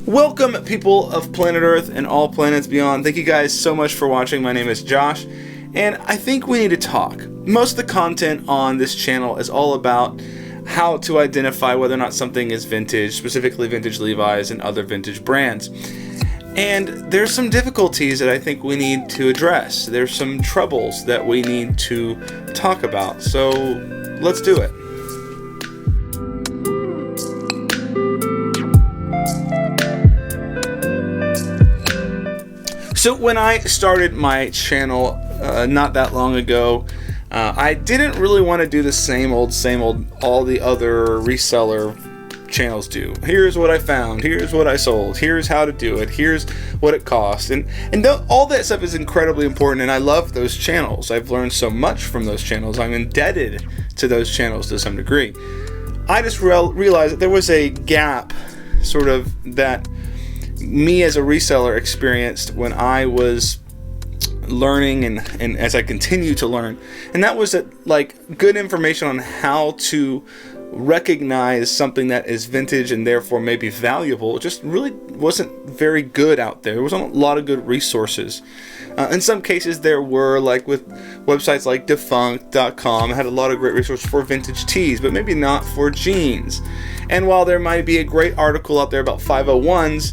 Welcome, people of planet Earth and all planets beyond. Thank you guys so much for watching. My name is Josh, and I think we need to talk. Most of the content on this channel is all about how to identify whether or not something is vintage, specifically vintage Levi's and other vintage brands. And there's some difficulties that I think we need to address. There's some troubles that we need to talk about. So let's do it. So when I started my channel not that long ago, I didn't really want to do the same old all the other reseller channels do. Here's what I found, here's what I sold, here's how to do it, here's what it cost, and all that stuff is incredibly important, and I love those channels. I've learned so much from those channels. I'm indebted to those channels to some degree. I just realized that there was a gap sort of that me as a reseller experienced when I was learning and as I continue to learn, and that was that, like, good information on how to recognize something that is vintage and therefore maybe valuable just really wasn't very good out there. There wasn't a lot of good resources. In some cases there were, like with websites like defunct.com, had a lot of great resources for vintage tees, but maybe not for jeans. And while there might be a great article out there about 501s,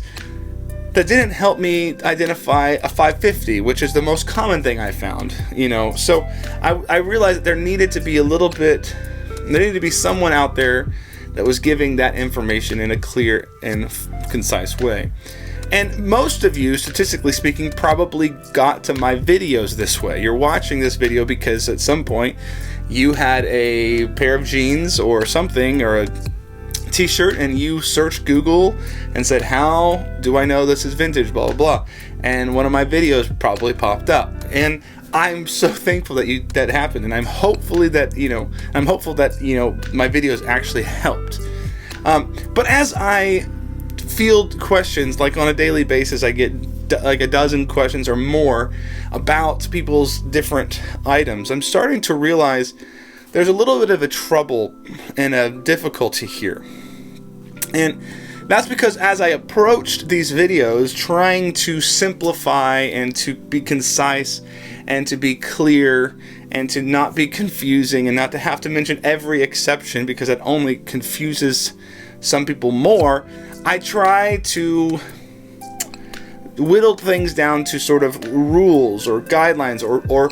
that didn't help me identify a 550, which is the most common thing I found, So I realized that there needed to be someone out there that was giving that information in a clear and concise way. And most of you, statistically speaking, probably got to my videos this way. You're watching this video because at some point you had a pair of jeans or something, or a t-shirt, and you searched Google and said, how do I know this is vintage, blah blah blah, and one of my videos probably popped up. And I'm so thankful that happened, and I'm hopeful that my videos actually helped. But as I field questions, like on a daily basis, I get like a dozen questions or more about people's different items. I'm starting to realize there's a little bit of a trouble and a difficulty here. And that's because as I approached these videos trying to simplify and to be concise and to be clear and to not be confusing and not to have to mention every exception because that only confuses some people more, I try to whittle things down to sort of rules or guidelines or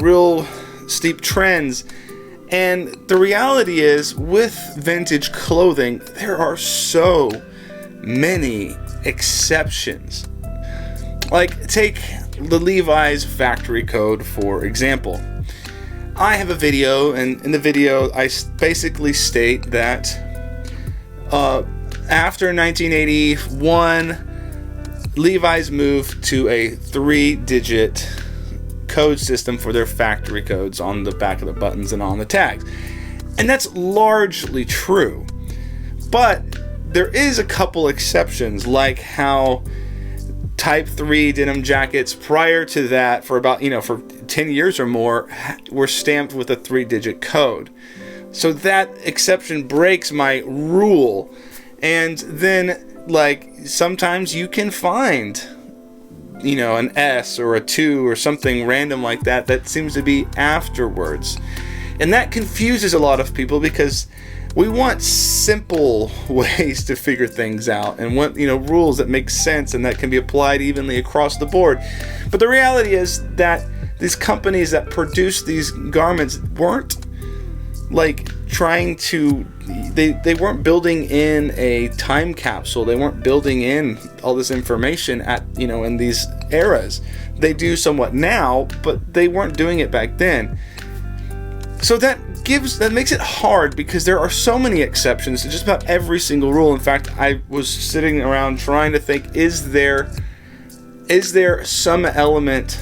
real steep trends. And the reality is, with vintage clothing, there are so many exceptions. Like, take the Levi's factory code, for example. I have a video, and in the video I basically state that after 1981, Levi's moved to a 3-digit code system for their factory codes on the back of the buttons and on the tags. And that's largely true. But there is a couple exceptions, like how Type 3 denim jackets prior to that for about, for 10 years or more were stamped with a 3-digit code. So that exception breaks my rule. And then, like, sometimes you can find an S or a 2 or something random like that seems to be afterwards. And that confuses a lot of people because we want simple ways to figure things out and want, rules that make sense and that can be applied evenly across the board. But the reality is that these companies that produce these garments weren't they weren't building in a time capsule. They weren't building in all this information in these eras. They do somewhat now, but they weren't doing it back then. So that makes it hard because there are so many exceptions to just about every single rule. In fact, I was sitting around trying to think, is there some element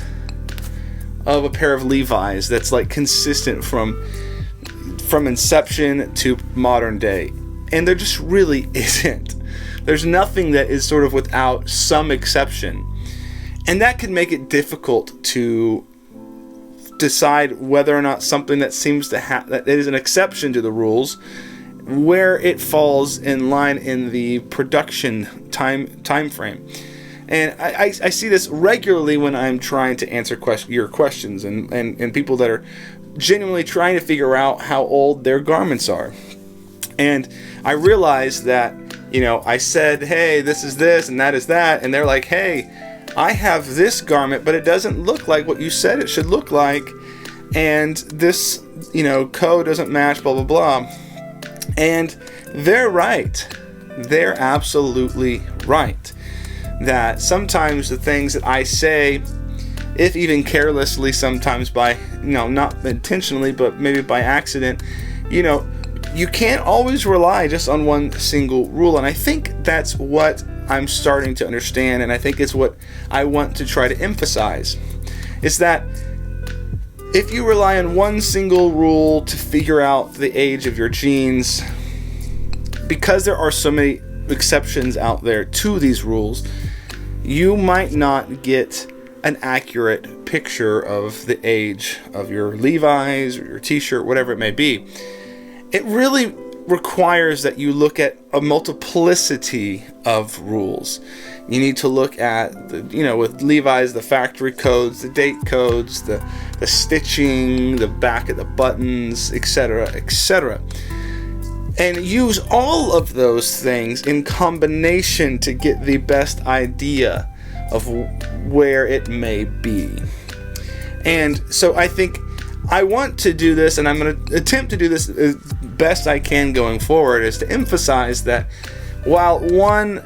of a pair of Levi's that's like consistent from inception to modern day? And there just really isn't. There's nothing that is sort of without some exception. And that can make it difficult to decide whether or not something that seems to that is an exception to the rules where it falls in line in the production time frame. And I see this regularly when I'm trying to answer your questions and people that are genuinely trying to figure out how old their garments are. And I realize that, I said, hey, this is this and that is that. And they're like, hey, I have this garment, but it doesn't look like what you said it should look like. And this, code doesn't match, blah, blah, blah. And they're right. They're absolutely right. That sometimes the things that I say, if even carelessly, sometimes by, not intentionally, but maybe by accident, you can't always rely just on one single rule. And I think that's what I'm starting to understand, and I think it's what I want to try to emphasize, is that if you rely on one single rule to figure out the age of your jeans, because there are so many exceptions out there to these rules, you might not get an accurate picture of the age of your Levi's or your t-shirt, whatever it may be. It really requires that you look at a multiplicity of rules. You need to look at, with Levi's, the factory codes, the date codes, the stitching, the back of the buttons, etc., etc. And use all of those things in combination to get the best idea of where it may be. And so I think I want to do this, and I'm going to attempt to do this as best I can going forward, is to emphasize that while one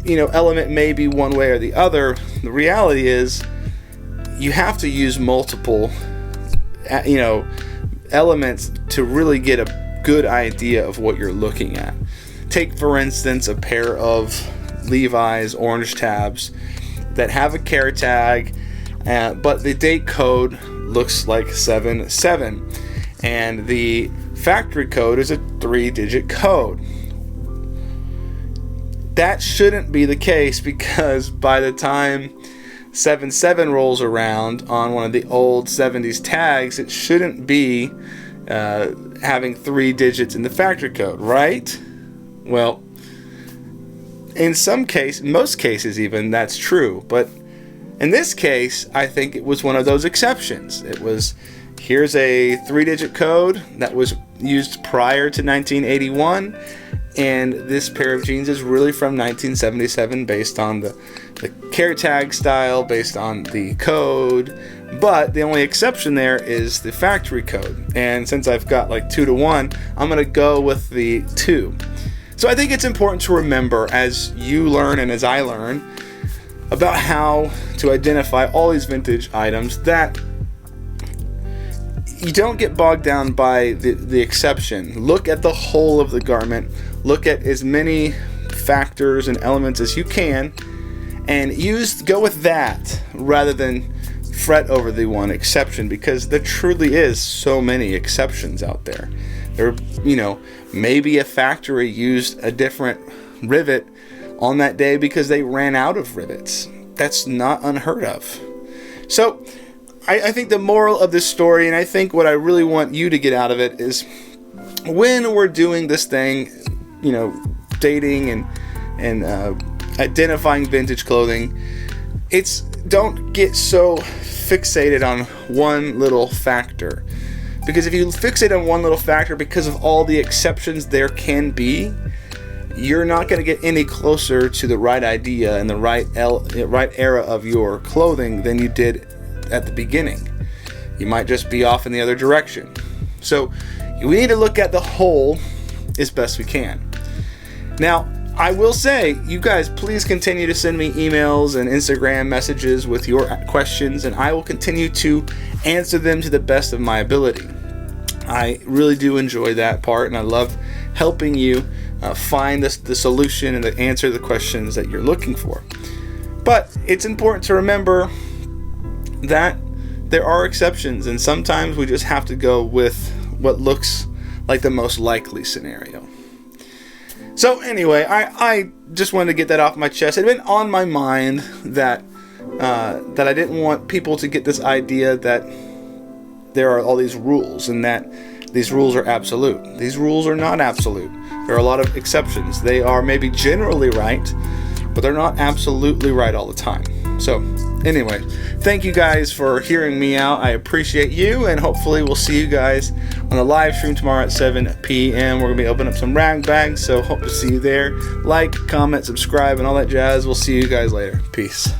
element may be one way or the other, the reality is you have to use multiple elements to really get a good idea of what you're looking at. Take, for instance, a pair of Levi's orange tabs that have a care tag, but the date code looks like 77, and the factory code is a 3-digit code. That shouldn't be the case, because by the time 77 rolls around on one of the old 70s tags, it shouldn't be having 3 digits in the factory code, right? Well, in most cases even, that's true. But in this case, I think it was one of those exceptions. It was, here's a 3-digit code that was used prior to 1981, and this pair of jeans is really from 1977 based on the care tag style, based on the code. But the only exception there is the factory code. And since I've got like 2 to 1, I'm going to go with the 2. So I think it's important to remember, as you learn and as I learn, about how to identify all these vintage items, that you don't get bogged down by the exception. Look at the whole of the garment. Look at as many factors and elements as you can, and go with that rather than fret over the one exception, because there truly is so many exceptions out there. There, maybe a factory used a different rivet on that day because they ran out of rivets. That's not unheard of. So I think the moral of this story, and I think what I really want you to get out of it, is when we're doing this thing, dating and identifying vintage clothing, don't get so fixated on one little factor. Because if you fixate on one little factor because of all the exceptions there can be, you're not going to get any closer to the right idea and the right era of your clothing than you did at the beginning. You might just be off in the other direction. So we need to look at the whole as best we can. Now, I will say, you guys, please continue to send me emails and Instagram messages with your questions, and I will continue to answer them to the best of my ability. I really do enjoy that part, and I love helping you find the solution and to answer the questions that you're looking for. But it's important to remember that there are exceptions, and sometimes we just have to go with what looks like the most likely scenario. So anyway, I just wanted to get that off my chest. It had been on my mind that I didn't want people to get this idea that there are all these rules, and that these rules are absolute. These rules are not absolute. There are a lot of exceptions. They are maybe generally right, but they're not absolutely right all the time. So anyway, thank you guys for hearing me out. I appreciate you, and hopefully we'll see you guys on the live stream tomorrow at 7 p.m. We're going to be opening up some rag bags, so hope to see you there. Like, comment, subscribe, and all that jazz. We'll see you guys later. Peace.